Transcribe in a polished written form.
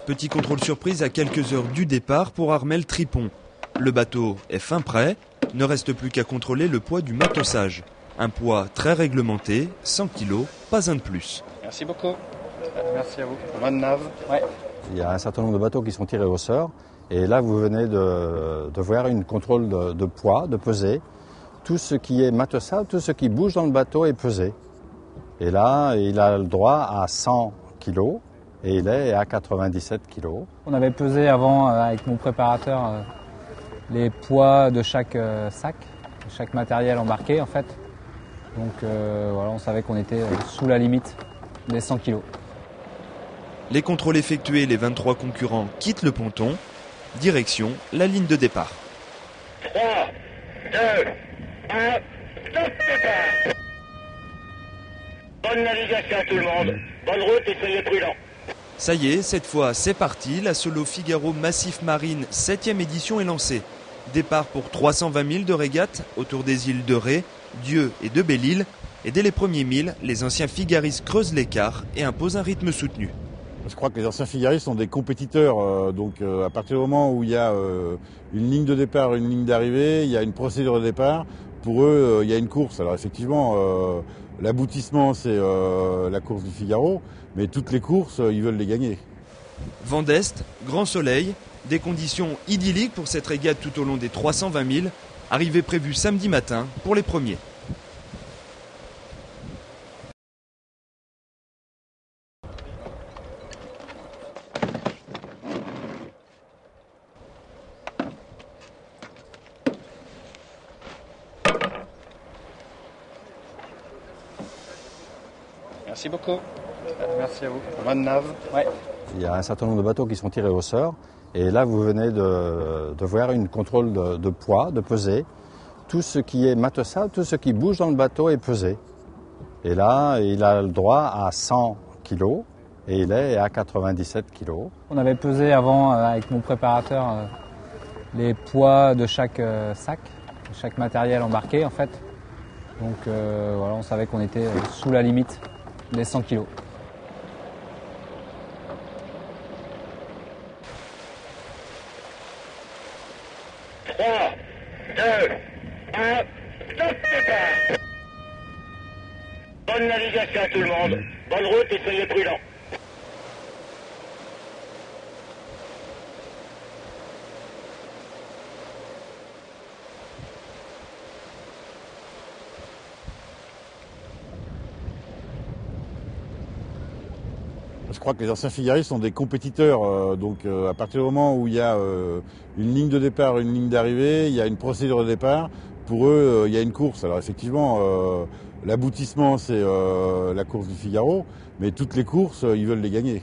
Petit contrôle surprise à quelques heures du départ pour Armel Tripon. Le bateau est fin prêt, ne reste plus qu'à contrôler le poids du matossage. Un poids très réglementé, 100 kg, pas un de plus. Merci beaucoup. Merci à vous. Bonne nave. Ouais. Il y a un certain nombre de bateaux qui sont tirés au sort. Et là, vous venez de voir une contrôle de poids, de pesée. Tout ce qui est matossage, tout ce qui bouge dans le bateau est pesé. Et là, il a le droit à 100 kg et il est à 97 kg. On avait pesé avant avec mon préparateur les poids de chaque sac, de chaque matériel embarqué en fait. Donc voilà, on savait qu'on était sous la limite des 100 kg. Les contrôles effectués, les 23 concurrents quittent le ponton. Direction la ligne de départ. 3, 2, 1, stop départ. Bonne navigation à tout le monde. Bonne route et soyez prudents. Ça y est, cette fois c'est parti. La Solo Figaro Massif Marine 7e édition est lancée. Départ pour 320 milles de régate autour des îles de Ré, Dieu et de Belle-Île. Et dès les premiers milles, les anciens figaristes creusent l'écart et imposent un rythme soutenu. Je crois que les anciens figaristes sont des compétiteurs, donc à partir du moment où il y a une ligne de départ, une ligne d'arrivée, il y a une procédure de départ, pour eux il y a une course. Alors effectivement, l'aboutissement c'est la course du Figaro, mais toutes les courses ils veulent les gagner. Vent d'est, grand soleil, des conditions idylliques pour cette régate tout au long des 320 milles, arrivée prévue samedi matin pour les premiers. Merci beaucoup. Merci à vous. Bonne nave. Ouais. Il y a un certain nombre de bateaux qui sont tirés au sort. Et là, vous venez de voir une contrôle de poids, de pesée. Tout ce qui est matossage, tout ce qui bouge dans le bateau est pesé. Et là, il a le droit à 100 kg et il est à 97 kg. On avait pesé avant avec mon préparateur les poids de chaque sac, de chaque matériel embarqué en fait. Donc voilà, on savait qu'on était sous la limite des 100 kg. Stop départ. Bonne navigation à tout le monde. Bonne route et soyez prudents. Je crois que les anciens figaristes sont des compétiteurs, donc à partir du moment où il y a une ligne de départ, une ligne d'arrivée, il y a une procédure de départ, pour eux il y a une course. Alors effectivement, l'aboutissement c'est la course du Figaro, mais toutes les courses ils veulent les gagner.